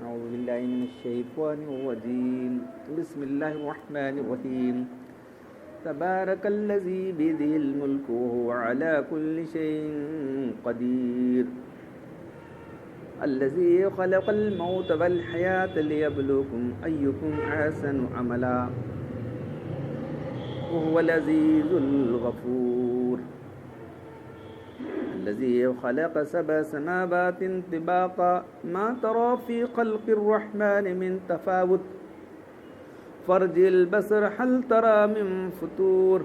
أعوذ بالله من الشيطان الرجيم بسم الله الرحمن الرحيم تبارك الذي بيده الملك وهو على كل شيء قدير الذي خلق الموت والحياة ليبلوكم أيكم أحسن عملا وهو العزيز الغفور الذي خلق سبع سماوات طباقا ما ترى في خلق الرحمن من تفاوت فارجع البصر هل ترى من فتور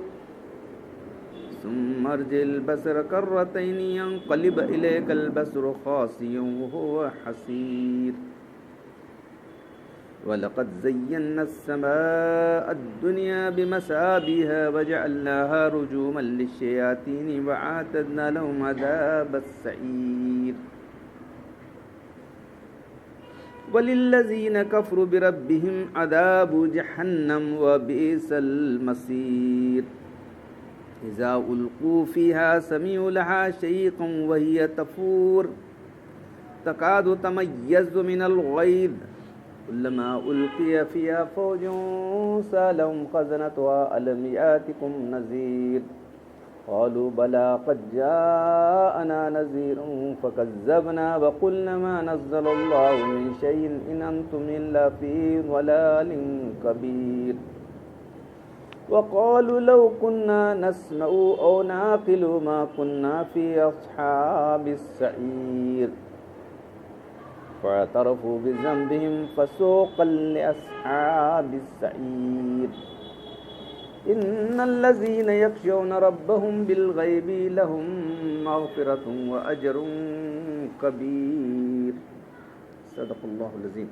ثم ارجع البصر كرتين ينقلب إليك البصر خاسئا وهو حسير وَلَقَدْ زَيَّنَّا السَّمَاءَ الدُّنْيَا بِمَصَابِيحَ وَجَعَلْنَاهَا رُجُومًا لِلشَّيَاطِينِ وَأَعْتَدْنَا لَهُمْ عَذَابَ السَّعِيرِ وَلِلَّذِينَ كَفَرُوا بِرَبِّهِمْ عَذَابُ جَهَنَّمَ وَبِئْسَ الْمَصِيرُ إِذَا أُلْقُوا فِيهَا سَمِعُوا لَهَا شَهِيقًا وَهِيَ تَفُورُ تَكَادُ تَمَيَّزُ مِنَ الْغَيْظِ كلما ألقي فيها فوج سألهم خزنتها ألم يأتكم نذير قالوا بلى قد جاءنا نذير فكذبنا وقلنا ما نزل الله من شيء إن أنتم إلا في ضلال كبير وقالوا لو كنا نسمع أو نعقل ما كنا في أصحاب السعير فاعترفوا بذنبهم فسوقا لأصحاب السعير إن الذين يخشون ربهم بالغيب لهم مغفرة وأجر كبير صدق الله العظيم.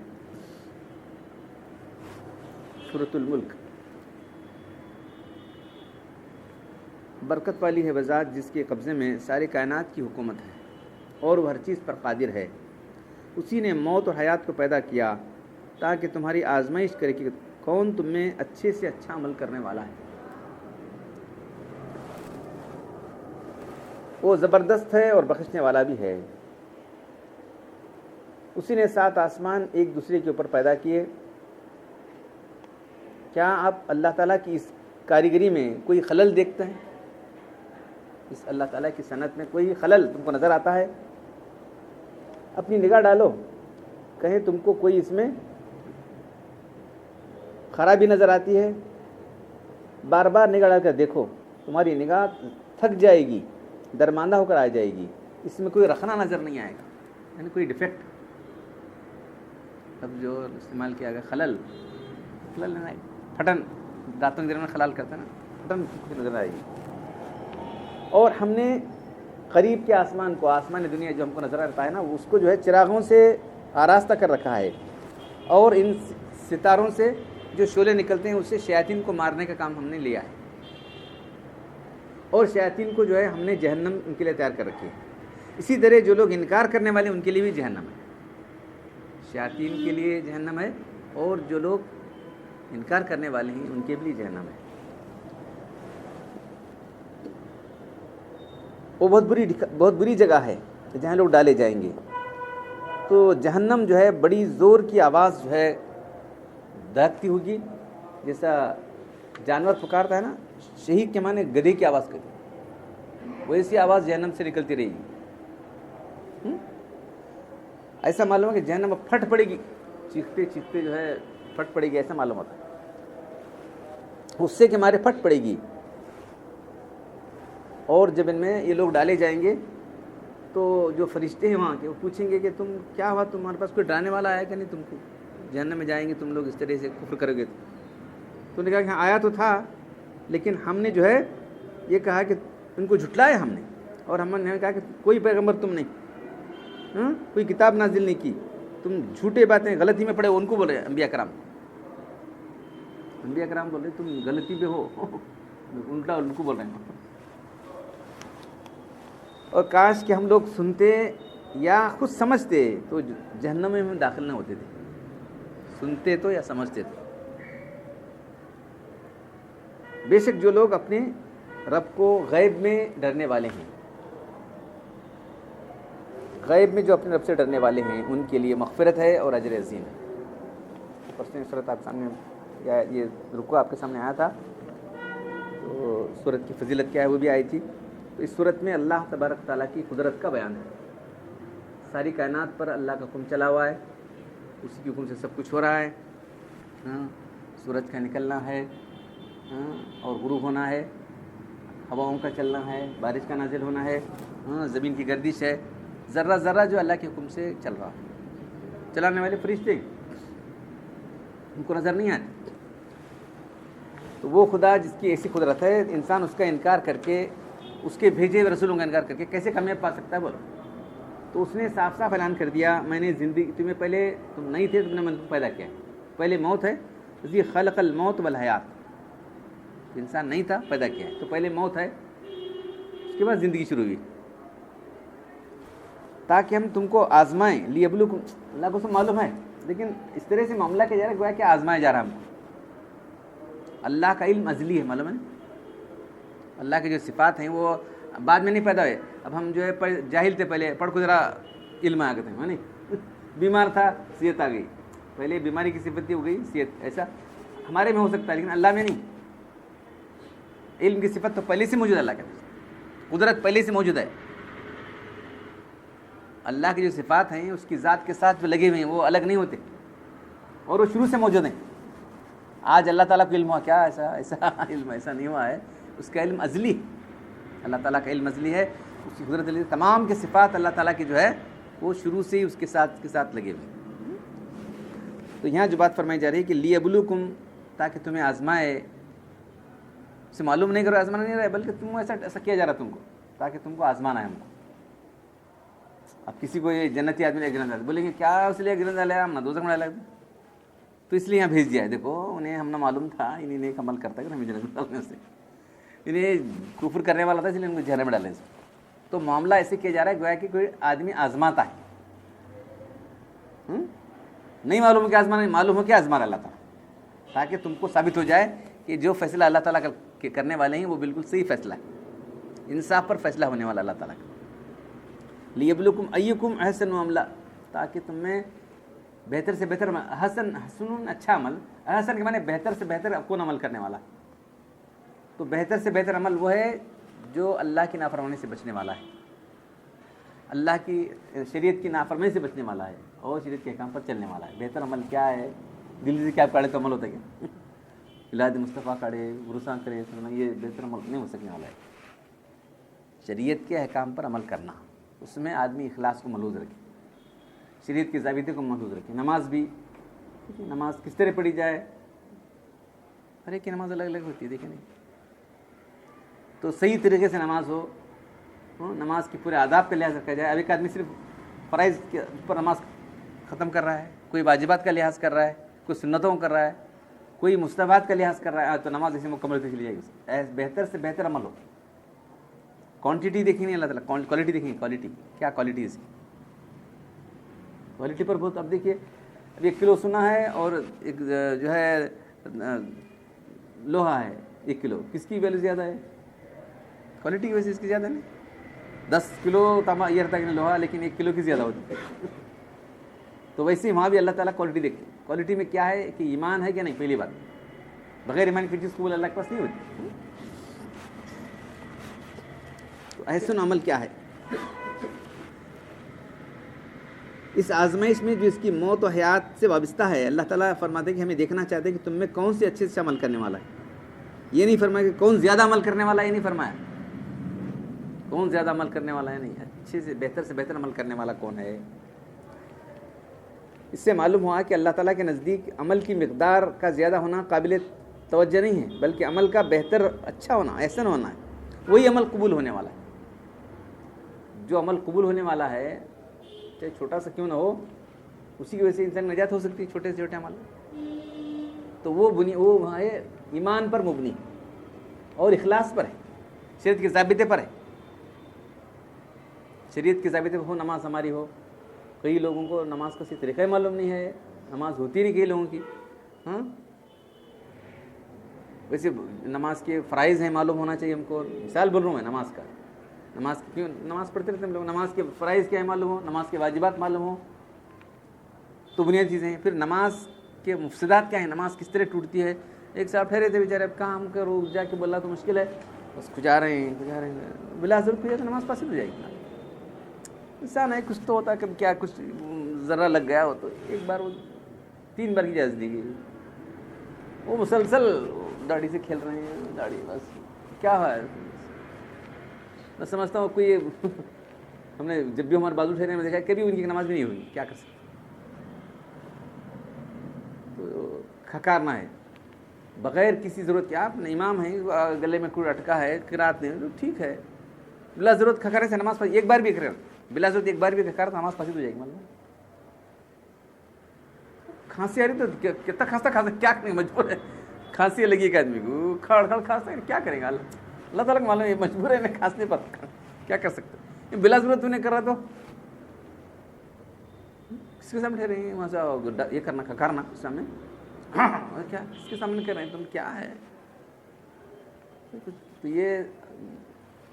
سورۃ الملک برکت والی ہے بذات جس کے قبضے میں ساری کائنات کی حکومت ہے اور وہ ہر چیز پر قادر ہے. اسی نے موت اور حیات کو پیدا کیا تاکہ تمہاری آزمائش کرے کہ کون تم میں اچھے سے اچھا عمل کرنے والا ہے. وہ زبردست ہے اور بخشنے والا بھی ہے. اسی نے 7 آسمان ایک دوسرے کے اوپر پیدا کیے. کیا آپ اللہ تعالیٰ کی اس کاریگری میں کوئی خلل دیکھتے ہیں؟ اس اللہ تعالیٰ کی صنعت میں کوئی خلل تم کو نظر آتا ہے؟ اپنی نگاہ ڈالو، کہیں تم کو کوئی اس میں خرابی نظر آتی ہے؟ بار بار نگاہ ڈال کر دیکھو، تمہاری نگاہ تھک جائے گی، درماندہ ہو کر آ جائے گی. اس میں کوئی رخنا نظر نہیں آئے گا، یعنی کوئی ڈیفیکٹ. اب جو استعمال کیا گیا خلل نہیں، پھٹن، دانتوں کے درمیان خلال کرتا ہے نا، پھٹن نظر آئے گی. اور ہم نے قریب کے آسمان کو، آسمان دنیا جو ہم کو نظر آتا ہے نا، اس کو جو ہے چراغوں سے آراستہ کر رکھا ہے، اور ان ستاروں سے جو شعلے نکلتے ہیں اس سے شیاطین کو مارنے کا کام ہم نے لیا ہے. اور شیاطین کو جو ہے ہم نے جہنم ان کے لیے تیار کر رکھی ہے. اسی طرح جو لوگ انکار کرنے والے ان کے لیے بھی جہنم ہے. شیاطین کے لیے جہنم ہے اور جو لوگ انکار کرنے والے ہیں ان کے لیے جہنم ہے. وہ بہت بری جگہ ہے جہاں لوگ ڈالے جائیں گے. تو جہنم جو ہے بڑی زور کی آواز جو ہے دہکتی ہوگی، جیسا جانور پکارتا ہے نا، شہید کے معنی گدھے کی آواز کرتی، ویسی آواز جہنم سے نکلتی رہے گی. ایسا معلوم ہے کہ جہنم پھٹ پڑے گی، چیختے چیختے جو ہے پھٹ پڑے گی، ایسا معلوم ہوتا ہے. غصے کے مارے پھٹ پڑے گی. اور جب ان میں یہ لوگ ڈالے جائیں گے تو جو فرشتے ہیں وہاں کے، وہ پوچھیں گے کہ تم کیا ہوا، تمہارے پاس کوئی ڈرانے والا آیا کہ نہیں؟ تم کو جہنم میں جائیں گے تم لوگ اس طرح سے کفر کرو گے. تو نے کہا کہ ہاں آیا تو تھا، لیکن ہم نے جو ہے یہ کہا کہ ان کو جھٹلایا ہم نے، اور ہم نے کہا کہ کوئی پیغمبر تم نہیں، کوئی کتاب نازل نہیں کی، تم جھوٹے باتیں غلطی میں پڑے. ان کو بول رہے انبیاء کرام بول رہے تم غلطی پہ ہو، الٹا ان کو بول رہے ہیں. اور کاش کہ ہم لوگ سنتے یا خود سمجھتے تو جہنم میں ہم داخل نہ ہوتے تھے. سنتے تو یا سمجھتے تھے. بے شک جو لوگ اپنے رب کو غیب میں ڈرنے والے ہیں، غیب میں جو اپنے رب سے ڈرنے والے ہیں ان کے لیے مغفرت ہے اور اجر عظیم ہے. پرسوں صورت آپ سامنے یا یہ رکوع آپ کے سامنے آیا تھا، تو صورت کی فضیلت کیا ہے وہ بھی آئی تھی. تو اس صورت میں اللہ تبارک تعالیٰ کی قدرت کا بیان ہے. ساری کائنات پر اللہ کا حکم چلا ہوا ہے، اسی کے حکم سے سب کچھ ہو رہا ہے. سورج کا نکلنا ہے اور غروب ہونا ہے، ہواؤں کا چلنا ہے، بارش کا نازل ہونا ہے، زمین کی گردش ہے، ذرہ ذرہ جو اللہ کے حکم سے چل رہا ہے. چلانے والے فرشتے ان کو نظر نہیں آتے. تو وہ خدا جس کی ایسی قدرت ہے، انسان اس کا انکار کر کے، اس کے بھیجے ہوئے رسولوں کا انکار کر کے کیسے کامیاب پا سکتا ہے بولو. تو اس نے صاف صاف اعلان کر دیا، میں نے زندگی تمہیں پہلے تم نہیں تھے، تم نے من کو پیدا کیا ہے. پہلے موت ہے، اسی خلق الموت والحیات. انسان نہیں تھا، پیدا کیا ہے. تو پہلے موت ہے، اس کے بعد زندگی شروع ہوئی، تاکہ ہم تم کو آزمائیں. لیبلوکم، اللہ کو سب معلوم ہے، لیکن اس طرح سے معاملہ کیا جا رہا ہے گویا کہ آزمایا جا رہا ہے ہم کو. اللہ کا علم ازلی ہے، معلوم ہے. اللہ کے جو صفات ہیں وہ بعد میں نہیں پیدا ہوئے. اب ہم جو ہے جاہل تھے، پہلے پڑھ کو ذرا علم آ گئے تھے، نہیں بیمار تھا صحت آ گئی. پہلے بیماری کی صفت ہو گئی صحت. ایسا ہمارے میں ہو سکتا ہے لیکن اللہ میں نہیں. علم کی صفت تو پہلے سے موجود ہے، اللہ کے قدرت پہلے سے موجود ہے. اللہ کی جو صفات ہیں اس کی ذات کے ساتھ جو لگے ہوئے ہیں وہ الگ نہیں ہوتے، اور وہ شروع سے موجود ہیں. آج اللہ تعالیٰ کو علم ہوا کیا؟ ایسا علم ایسا نہیں ہوا ہے. اس کا علم ازلی، اللہ تعالیٰ کا علم ازلی ہے. اس کی قدرت ازلی، تمام کے صفات اللہ تعالیٰ کی جو ہے وہ شروع سے ہی اس کے ساتھ لگے ہوئے. تو یہاں جو بات فرمائی جا رہی ہے کہ لیبلوکم، تاکہ تمہیں آزمائے. اسے معلوم نہیں کرو آزمانا نہیں رہا ہے، بلکہ تم ایسا کیا جا رہا تم کو تاکہ تم کو آزمانا ہے ہم کو. اب کسی کو یہ جنتی آدمی ایک گرن ڈالے، بولیں گے کیا اس لیے گرن ڈالا ہم نہ دوزخ میں ڈالا، تو اس لیے یہاں بھیج دیا ہے. دیکھو انہیں ہم نہ معلوم تھا، انہیں ایک عمل کرتا ہے کہ ہمیں جنت میں ڈالنے سے، انہیں کفر کرنے والا تھا اس لیے ان کو جہنم میں ڈالنے سے. تو معاملہ ایسے کیا جا رہا ہے گویا کہ کوئی آدمی آزماتا ہے. نہیں معلوم ہو کہ آزمانا، نہیں معلوم ہو کہ آزمانا اللہ تعالیٰ، تاکہ تم کو ثابت ہو جائے کہ جو فیصلہ اللہ تعالیٰ کے کرنے والے ہیں وہ بالکل صحیح فیصلہ ہے، انصاف پر فیصلہ ہونے والا اللہ تعالیٰ کا. لیبلوکم ایکم احسن عملا، تاکہ تم میں بہتر سے بہتر حسن اچھا عمل. حسن کے معنی بہتر سے بہتر کون عمل کرنے والا. تو بہتر سے بہتر عمل وہ ہے جو اللہ کی نافرمانی سے بچنے والا ہے، اللہ کی شریعت کی نافرمانی سے بچنے والا ہے اور شریعت کے احکام پر چلنے والا ہے. بہتر عمل کیا ہے؟ دل سے کیا کاڑے تو عمل ہوتا ہے کیا؟ الاد مصطفیٰ کاڑے غرساں کرے، یہ بہتر عمل نہیں ہو سکنے والا ہے. شریعت کے احکام پر عمل کرنا، اس میں آدمی اخلاص کو ملحوظ رکھے، شریعت کے ضابطے کو ملحوظ رکھے. نماز بھی، نماز کس طرح پڑھی جائے، ہر ایک کی نماز الگ الگ ہوتی ہے، دیکھیں نہیں. تو صحیح طریقے سے نماز ہو، نماز کے پورے آداب کا لحاظ رکھا جائے. اب ایک آدمی صرف فرائض کے اوپر نماز ختم کر رہا ہے، کوئی واجبات کا لحاظ کر رہا ہے، کوئی سنتوں کر رہا ہے، کوئی مستحبات کا لحاظ کر رہا ہے، تو نماز ایسے مکمل ہوتی چلی جائے گی. بہتر سے بہتر عمل ہو. کوانٹٹی دیکھیں نہیں اللہ تعالیٰ، کوالٹی دیکھیں. کوالٹی کیا کوالٹی ہے اس کی؟ کوالٹی پر بہت. اب دیکھیے اب 1 کلو سونا ہے اور ایک جو ہے لوہا ہے 1 کلو، کس کی ویلیو زیادہ ہے؟ کوالٹی کی وجہ سے اس کی زیادہ نہیں. 10 کلو یہ رہتا ہے لوہا، لیکن 1 کلو کی زیادہ ہوتی ہے. تو ویسے وہاں بھی اللہ تعالیٰ کوالٹی دیکھتے ہیں. کوالٹی میں کیا ہے کہ ایمان ہے کہ نہیں. پہلی بات، بغیر ایمان کی چیز قبول اللہ کے پاس نہیں ہوتی. تو احسن عمل کیا ہے؟ اس آزمائش میں جو اس کی موت و حیات سے وابستہ ہے، اللہ تعالیٰ فرماتے ہیں کہ ہمیں دیکھنا چاہتے ہیں کہ تم میں کون سے اچھے سے عمل کرنے والا ہے. یہ نہیں فرمایا کہ کون زیادہ عمل کرنے والا ہے، یہ نہیں فرمایا کون زیادہ عمل کرنے والا ہے، نہیں. اچھے سے بہتر عمل کرنے والا کون ہے. اس سے معلوم ہوا کہ اللہ تعالیٰ کے نزدیک عمل کی مقدار کا زیادہ ہونا قابل توجہ نہیں ہے، بلکہ عمل کا بہتر اچھا ہونا، احسن ہونا ہے، وہی عمل قبول ہونے والا ہے. جو عمل قبول ہونے والا ہے چاہے چھوٹا سا کیوں نہ ہو، اسی کی وجہ سے انسان نجات ہو سکتی ہے. چھوٹے سے چھوٹے عمل تو وہ وہاں ہے ایمان پر مبنی اور اخلاص پر ہے، شریعت کے ضابطے پر ہے. شریعت کے ضابطے پر ہو، نماز ہماری ہو. کئی لوگوں کو نماز کا صحیح طریقہ معلوم نہیں ہے، نماز ہوتی نہیں کئی لوگوں کی. ویسے نماز کے فرائض ہیں، معلوم ہونا چاہیے ہم کو. مثال بول رہا ہوں میں نماز کا. نماز کیوں نماز پڑھتے رہتے ہیں ہم لوگ؟ نماز کے فرائض کیا ہے معلوم ہو، نماز کے واجبات معلوم ہو تو بنیادی چیزیں ہیں. پھر نماز کے مفسدات کیا ہیں، نماز کس طرح ٹوٹتی ہے. ایک صاحب ٹھہرے تھے بیچارے، اب کام کرو جا کے بولا تو مشکل ہے، بس کھجا رہے ہیں بلا ضرورت کھجا تو نماز فاسد ہو جائے گی. انسان ہے، کچھ تو ہوتا ہے، کبھی کیا کچھ ذرہ لگ گیا ہو تو ایک بار وہ 3 بار کی اجازت دی گئی. وہ مسلسل داڑھی سے کھیل رہے ہیں، داڑھی بس کیا ہے. میں سمجھتا ہوں کوئی ہم نے جب بھی ہمارے بازو ٹھہرے میں دیکھا کبھی ان کی نماز بھی نہیں ہوئی، کیا کر سکتے. تو کھکارنا ہے بغیر کسی ضرورت کے. آپ امام ہیں، گلے میں کوئی اٹکا ہے، قرات نہیں تو ٹھیک ہے، بلا ضرورت کھکارے سے نماز ایک بار بھی کرے بلا ضرورت ایک بار بھی کھکارا تو نماز فاسد ہو جائے گی. مطلب کھانسی آ رہی تو کتنا کھانستا کیا کریں گے، مجبور ہے. کھانسی لگی ایک آدمی کو، کھڑ کھڑ کھانستا ہے، کیا کریں گا. اللہ تعالیٰ کو معلوم ہے مجبور ہے، میں کھانسنے پر کیا کر سکتے ہیں. بلا ضرورت تو نہیں کر رہا تو کس کے سامنے ٹھہرے ہیں وہاں سے یہ کرنا کھکارنا اس سامنے کیا کس کے سامنے کر رہے ہیں تم، کیا ہے. تو یہ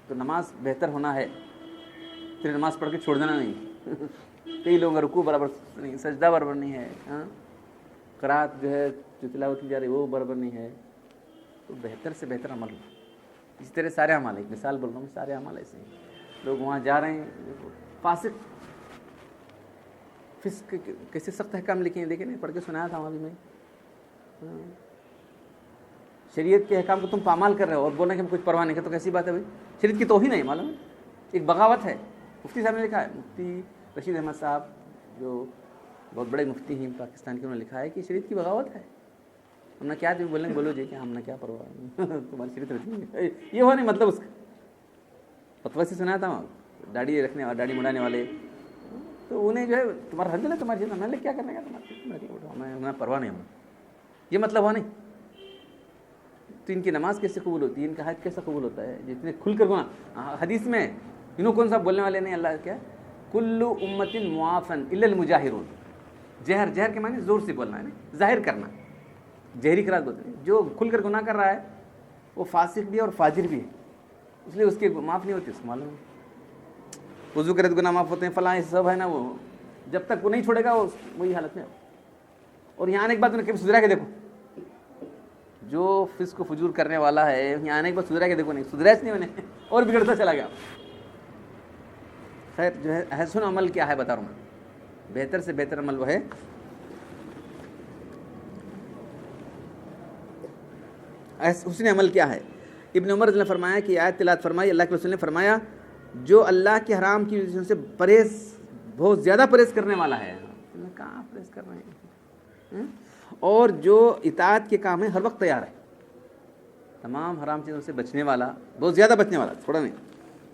تو نماز بہتر ہونا ہے، پھر نماز پڑھ کے چھوڑ دینا نہیں. کئی لوگوں کا رکوع برابر نہیں، سجدہ برابر نہیں ہے، قرات جو ہے جو تلاوت کی جا رہی ہے وہ برابر نہیں ہے. تو بہتر سے بہتر عمل ہو. اسی طرح سارے اعمال، ایک مثال بول رہا ہوں، سارے اعمال ایسے ہیں. لوگ وہاں جا رہے ہیں، فاسق فسق کیسے سخت احکام لکھے ہیں، دیکھیں نہیں پڑھ کے سنایا تھا وہاں بھی میں. شریعت کے احکام کو تم پامال کر رہے ہو اور بول رہے ہیں کہ ہم کچھ پرواہ نہیں کرتے، تو کیسی بات ہے بھائی. شریعت کی توہین ہے، معلوم ہے، ایک بغاوت ہے. مفتی صاحب نے لکھا ہے، مفتی رشید احمد صاحب جو بہت بڑے مفتی ہیں پاکستان کے، انہوں نے لکھا ہے کہ شریعت کی بغاوت ہے. ہم نے کیا تم بولیں بولو جی کہ ہم نے کیا پرواہ تمہاری شریعت رکھنی ہے، یہ ہوا نہیں مطلب. اس کا فتویٰ سے سنا تھا وہاں داڑھی رکھنے والے، داڑھی مڑانے والے، تو انہیں جو ہے تمہارا حل ہے تمہاری چیز، میں کیا کرنے کا تمہاری، ہمیں پرواہ نہیں، ہمیں یہ مطلب ہوا نہیں. تو ان کی نماز کیسے قبول ہوتی ہے، ان کا حج کیسا قبول ہوتا ہے جتنے کھل کر گناہ. حدیث میں انہوں کون سا بولنے والے نہیں، اللہ کیا کل امت معافن الا المجاہرون. جہر، جہر کے معنی زور سے بولنا ہے نا، ظاہر کرنا، جہری قرات بولتے ہیں. جو کھل کر گناہ کر رہا ہے وہ فاسق بھی ہے اور فاجر بھی ہے، اس لیے اس کے معاف نہیں ہوتی. اس کو معلوم ہے وضو کرے تو گناہ معاف ہوتے ہیں، فلاں سب ہے نا. وہ جب تک وہ نہیں چھوڑے گا وہ وہی حالت میں. اور یہاں آنے کے بعد انہیں کبھی سدھرا کے دیکھو، جو فسق و فجور کرنے والا ہے یہاں آنے کے بعد سدھرا کے دیکھو، نہیں سدھراش نہیں انہیں اور بگڑتا چلا گیا. خیر جو ہے حسن عمل کیا ہے بتا رہا ہوں میں، بہتر سے بہتر عمل وہ ہے حسن عمل کیا ہے. ابن عمر نے فرمایا کہ آیت تلاوت فرمائی، اللہ کے رسول نے فرمایا جو اللہ کے حرام کی وجہ سے پرہیز، بہت زیادہ پرہیز کرنے والا ہے. کہاں پرہیز کر رہے ہیں، اور جو اطاعت کے کام ہے ہر وقت تیار ہے، تمام حرام چیزوں سے بچنے والا، بہت زیادہ بچنے والا، تھوڑا نہیں،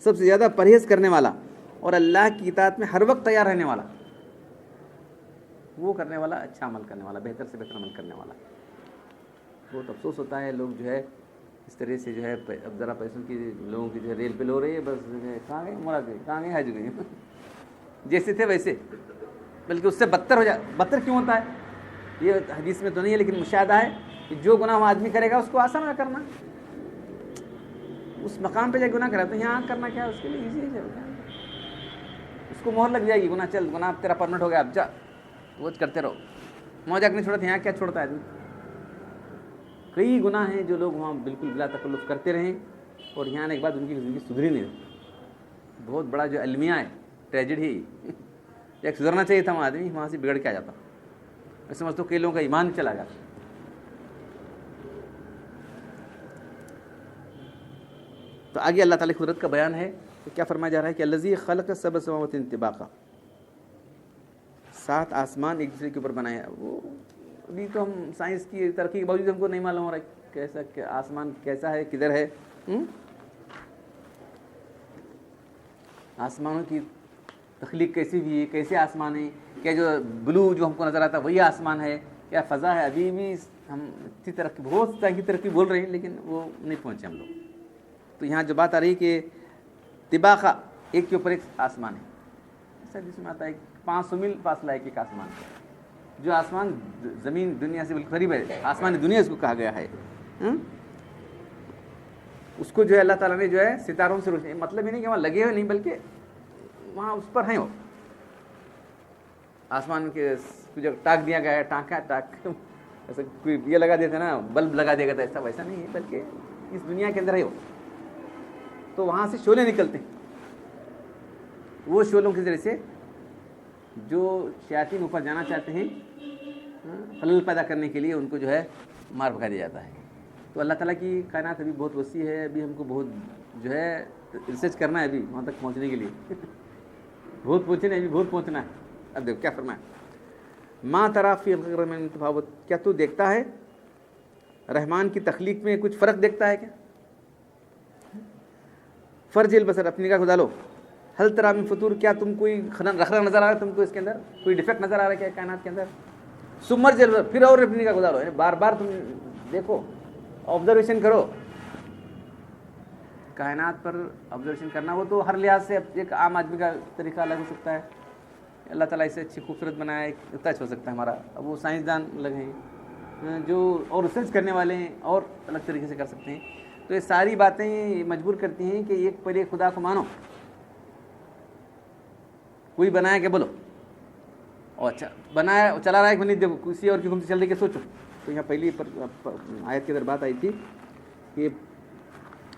سب سے زیادہ پرہیز کرنے والا، اور اللہ کی اطاعت میں ہر وقت تیار رہنے والا، وہ کرنے والا اچھا عمل کرنے والا، بہتر سے بہتر عمل کرنے والا. بہت افسوس ہوتا ہے لوگ جو ہے اس طرح سے جو ہے اب ذرا پیسوں کی لوگوں کی جو ہے ریل پہ لو رہی ہے، بس کہاں گئے مراد گئے، کہاں گئے حج گئے، جیسے تھے ویسے، بلکہ اس سے بدتر ہو جائے. بدتر کیوں ہوتا ہے یہ حدیث میں تو نہیں ہے لیکن مشاہدہ ہے کہ جو گناہ وہ آدمی کرے گا اس کو آسان نہ کرنا. اس مقام پہ جا کے گناہ کرا تو یہاں کرنا کیا اس کے لیے ایزی ہے. اس کو مہر لگ جائے گی، گناہ چل گناہ تیرا پرمٹ ہو گیا، اب جا روز کرتے رہو، موجہ نہیں چھوڑتے. یہاں کیا چھوڑتا ہے آدمی. کئی گناہ ہیں جو لوگ وہاں بالکل بلا تکلف کرتے رہیں اور یہاں آنے کے بعد ان کی زندگی سدھری نہیں. بہت بڑا جو المیہ ہے، ٹریجڈی. ایک سدھرنا چاہیے تھا وہاں آدمی، وہاں سے بگڑ کے آ جاتا. میں سمجھتا ہوں کئی لوگوں کا ایمان چلا گیا. تو آگے اللہ تعالیٰ کی قدرت کا بیان ہے. تو کیا فرمایا جا رہا ہے کہ الذی خلق سبع سماوات طباقا، 7 آسمان ایک دوسرے کے اوپر بنایا. وہ ابھی تو ہم سائنس کی ترقی کے باوجود ہم کو نہیں معلوم ہو رہا ہے کیسا کہ آسمان کیسا ہے، کدھر ہے. آسمانوں کی تخلیق کیسی ہوئی ہے، کیسے آسمان ہیں، کیا جو بلو جو ہم کو نظر آتا ہے وہی آسمان ہے، کیا فضا ہے. ابھی بھی ہم اتنی ترقی، بہت سائنسی ترقی بول رہے ہیں لیکن وہ نہیں پہنچے ہم لوگ. تو یہاں جو بات آ رہی کہ طباقہ، ایک کے اوپر ایک آسمان ہے. ایسا جس میں آتا ہے 500 میل فاصلہ ہے ایک آسمان کا. جو آسمان زمین دنیا سے بالکل قریب ہے، آسمان دنیا اس کو کہا گیا ہے. اس کو جو ہے اللہ تعالیٰ نے جو ہے ستاروں سے روشنی، مطلب یہ نہیں کہ وہاں لگے ہوئے نہیں، بلکہ وہاں اس پر ہیں وہ آسمان کے جو ٹاک دیا گیا ہے، ٹانکا ٹاک ایسا کوئی یہ لگا دیتے نا بلب لگا دیا گیا تھا، ایسا ویسا نہیں ہے، بلکہ اس دنیا کے اندر ہے وہ. تو وہاں سے شعلے نکلتے ہیں، وہ شعلوں کے ذریعے سے جو شیاطین اوپر جانا چاہتے ہیں خلل پیدا کرنے کے لیے ان کو جو ہے مار بھگا دیا جاتا ہے. تو اللہ تعالیٰ کی کائنات ابھی بہت وسیع ہے، ابھی ہم کو بہت جو ہے ریسرچ کرنا ہے ابھی وہاں تک پہنچنے کے لیے بہت پہنچنا ہے، ابھی بہت پہنچنا ہے. اب دیکھو کیا فرمایا، ما تری فی الخلق من تفاوت، کیا تو دیکھتا ہے رحمان کی تخلیق میں کچھ فرق دیکھتا ہے کیا؟ فرج البصر، اپنی نگاہ کو ڈالو. حل تری من فطور، کیا تم کوئی رخنا نظر آ رہا ہے تم کو اس کے اندر کوئی ڈیفیکٹ نظر آ رہا ہے کیا کائنات کے اندر؟ سمرج البصر، پھر اور اپنی نگاہ کو ڈالو، بار بار تم دیکھو، آبزرویشن کرو. کائنات پر آبزرویشن کرنا وہ تو ہر لحاظ سے ایک عام آدمی کا طریقہ الگ ہو سکتا ہے. اللہ تعالیٰ اسے اچھی خوبصورت بنایا ہے، ٹچ ہو سکتا ہے ہمارا. اب وہ سائنسدان الگ ہیں جو اور ریسرچ کرنے والے ہیں اور الگ طریقے سے کر سکتے ہیں. تو یہ ساری باتیں مجبور کرتی ہیں کہ ایک پر ایک خدا کو مانو. کوئی بنایا کہ بولو، اور اچھا بنایا چلا رہا ہے کہ نہیں، دیکھو کسی اور کی حکم سے چل رہی کہ سوچو. تو یہاں پہلی آیت کے اندر بات آئی تھی کہ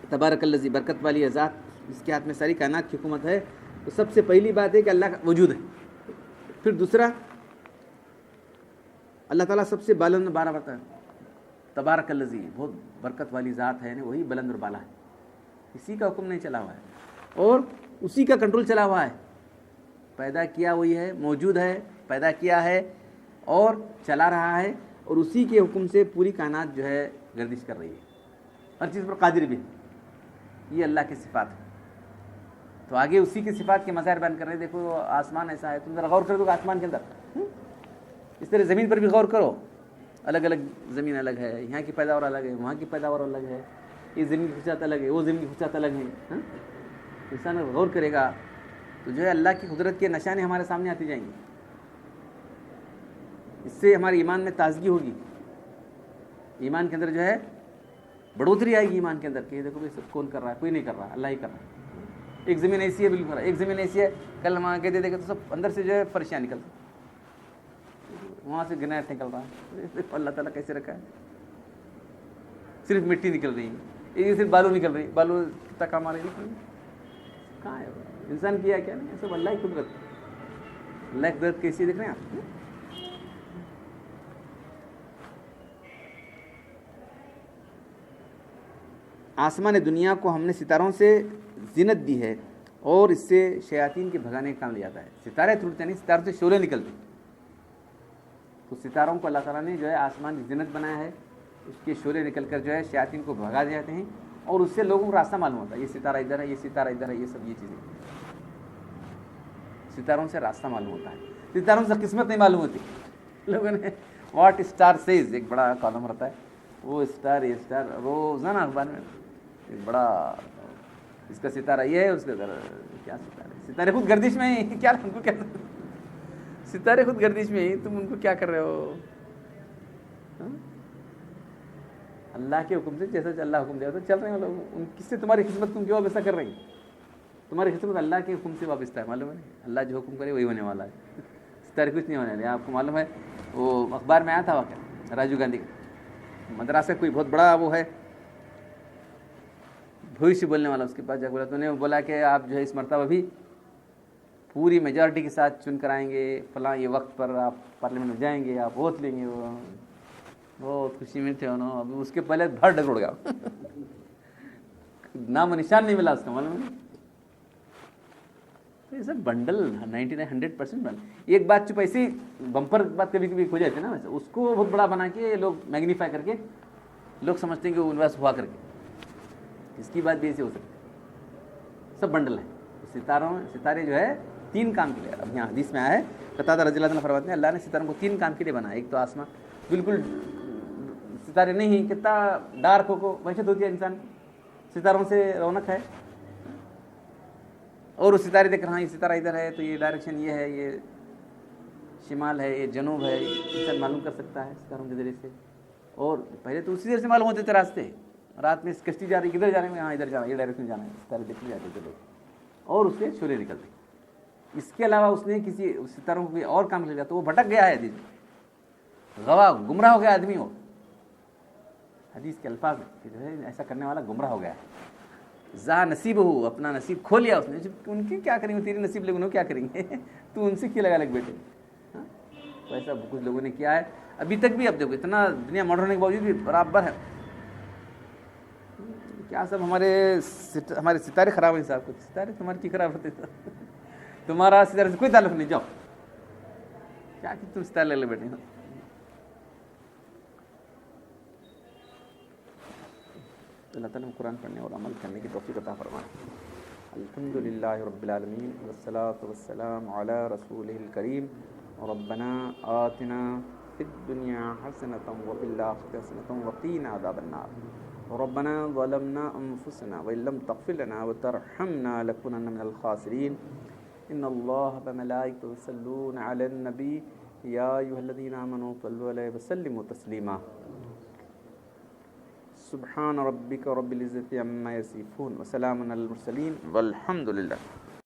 تبارک الذی، برکت والی ذات جس کے ہاتھ میں ساری کائنات کی حکومت ہے. تو سب سے پہلی بات ہے کہ اللہ کا وجود ہے. پھر دوسرا، اللہ تعالیٰ سب سے بلند بالا بتا ہے، تبارک الذی، بہت برکت والی ذات ہے، یعنی وہی بلند اور بالا ہے، کسی کا حکم نہیں چلا ہوا ہے اور اسی کا کنٹرول چلا ہوا ہے. پیدا کیا وہی ہے، موجود ہے، پیدا کیا ہے اور چلا رہا ہے، اور اسی کے حکم سے پوری کائنات جو ہے گردش کر رہی ہے، ہر چیز پر قادر بھی. یہ اللہ کی صفات ہے. تو آگے اسی کی صفات کے مظاہر بیان کر رہے ہیں. دیکھو آسمان ایسا ہے، تم ذرا غور کر دو آسمان کے اندر، اس طرح زمین پر بھی غور کرو. الگ الگ زمین الگ ہے، یہاں کی پیداوار الگ ہے، وہاں کی پیداوار الگ ہے، یہ زمین کی خصوصیات الگ ہے، وہ زمین کی خصوصیات الگ ہیں. انسان اگر غور کرے گا تو جو ہے اللہ کی قدرت کے نشانے ہمارے سامنے آتی جائیں گے. اس سے ہمارے ایمان میں تازگی ہوگی، ایمان کے اندر جو ہے بڑھوتری آئے گی ایمان کے اندر کہ دیکھو بھائی سب کون کر رہا ہے، کوئی نہیں کر رہا، اللہ ہی کر رہا ہے. ایک زمین ایسی ہے بالکل، ایک زمین ایسی ہے کل ہم آگے دے دے گا تو سب اندر سے جو ہے فرشیاں نکلتا، وہاں سے گناٹ نکل رہا ہے. اللہ تعالیٰ کیسے رکھا ہے، صرف مٹی نکل رہی ہے، یہ صرف بالو نکل رہی ہے، بالو کتنا کام آ رہی ہے، کہاں ہے انسان کیا کیا نہیں، سب اللہ کی قدرت. اللہ کی قدرت کیسی دیکھ رہے ہیں آپ. آسمان دنیا کو ہم نے ستاروں سے زینت دی ہے اور اس سے شیاطین کے بھگانے کا کام لیا جاتا ہے. ستارے ٹوٹتے نہیں، ستاروں سے شعلے نکلتے. تو ستاروں کو اللہ تعالیٰ نے جو ہے آسمان کی زینت بنایا ہے، اس کے شعلے نکل کر جو ہے شیاطین کو بھگا دیے جاتے ہیں، اور اس سے لوگوں کو راستہ معلوم ہوتا ہے. یہ ستارہ ادھر ہے، یہ ستارہ ادھر ہے، یہ سب یہ چیزیں ستاروں سے راستہ معلوم ہوتا ہے. ستاروں سے قسمت نہیں معلوم ہوتی. لوگوں نے واٹ اسٹار سیز ایک بڑا کالم رہتا ہے، وہ اسٹار یہ اسٹار روزانہ اخبار میں ایک بڑا اس کا ستارہ یہ ہے، اس کا کیا ستارے، ستارے خود گردش میں ہی، کیا ان کو کیا ستارے خود گردش میں ہی، تم ان کو کیا کر رہے ہو. اللہ کے حکم سے جیسا اللہ حکم دیا تو چل رہے ہیں لوگ. ان کس سے تمہاری خدمت تم کیوں وابستہ کر رہی ہیں؟ تمہاری خدمت اللہ کے حکم سے وابستہ ہے، معلوم ہے. اللہ جو حکم کرے وہی ہونے والا ہے، ستارے کچھ نہیں ہونے والے. آپ کو معلوم ہے وہ اخبار میں آیا تھا واقعہ راجیو گاندھی کا مدراسہ، کوئی بہت بڑا وہ ہے بھوشیہ بولنے والا، اس کے پاس جا بولا تو نے بولا کہ آپ جو ہے اس مرتبہ بھی پوری میجارٹی کے ساتھ چن کر آئیں گے، فلاں یہ وقت پر آپ پارلیمنٹ میں جائیں گے، آپ ووٹ لیں گے. وہ بہت خوشی میں تھے انہوں. ابھی اس کے پہلے بھر ڈگڑ گیا، نام و نشان نہیں ملا اس کا، معلوم ہے. یہ سب بنڈل 99-100% بن. ایک بات چپ ایسی بمپر بات کبھی کبھی کھو جاتی ہے نا، اس کو بہت بڑا بنا کے لوگ میگنیفائی کر کے لوگ سمجھتے ہیں کہ وہ بس ہوا کر کے اس کی بات بھی ایسے ہو سکتی ہے. سب بنڈل ہیں. ستارے جو ہے 3 کام کے لیے، اب یہاں حدیث میں آیا ہے، قتادہ رضی اللہ عنہ فرماتے ہیں اللہ نے ستاروں کو 3 کام کے لیے بنایا. ایک تو آسمان بالکل ستارے نہیں، کتنا ڈارک ہو وحشت ہوتی ہے انسان، ستاروں سے رونق ہے. اور وہ ستارے دیکھ رہا ہے، یہ ستارہ ادھر ہے تو یہ ڈائریکشن یہ ہے، یہ شمال ہے، یہ جنوب ہے، انسان معلوم کر سکتا ہے ستاروں کے ذریعے سے. اور پہلے تو اسی ذریعے سے معلوم ہوتے تھے راستے، رات میں کشتی جا رہی ہے، کدھر جانے میں؟ ہاں ادھر جانا، یہ ڈائریکشن جانا ہے، ستارے دیکھنے جاتے تھے لوگ، اور اس سے شورے نکلتے. اس کے علاوہ اس نے کسی ستاروں کو کوئی اور کام لے جاتا تو وہ بھٹک گیا ہے، غوا گمراہ ہو گیا آدمی. ہو حدیث کے الفاظ کہ جو ہے ایسا کرنے والا گمراہ ہو گیا. ذا نصیب ہو، اپنا نصیب کھو لیا اس نے. ان کی کیا کریں گے، تیری نصیب لوگوں کیا کریں گے تو ان سے کیا لگا لگ بیٹے. تو ایسا کچھ لوگوں نے کیا ہے ابھی تک بھی. اب دیکھو اتنا دنیا ماڈرن ہونے کے باوجود بھی برابر ہے. کیا سب ہمارے ستارے خراب ہیں صاحب. کچھ ستارے تمہارے کی خراب ہوتے تھے؟ تمہارا ستارے سے کوئی تعلق نہیں. جاؤ کیا کہ تم ستارے لے بیٹھے. اللہ تعالیٰ قرآن پڑھنے اور عمل کرنے کی توفیق عطا فرمائے. الحمدللہ رب العالمین والصلاة والسلام علی رسولہ الکریم. ربنا آتنا فی الدنیا حسنۃ وفی الآخرۃ حسنۃ وقنا عذاب النار. ربنا ظلمنا انفسنا وان لم تغفر لنا وترحمنا لنكونن من الخاسرین. ان اللہ وملائکتہ یصلون علی النبی یا ایھا الذین آمنوا صلوا علیہ وسلموا تسلیما. سبحان ربک رب العزة عما یصفون وسلام علی المرسلین والحمد للہ.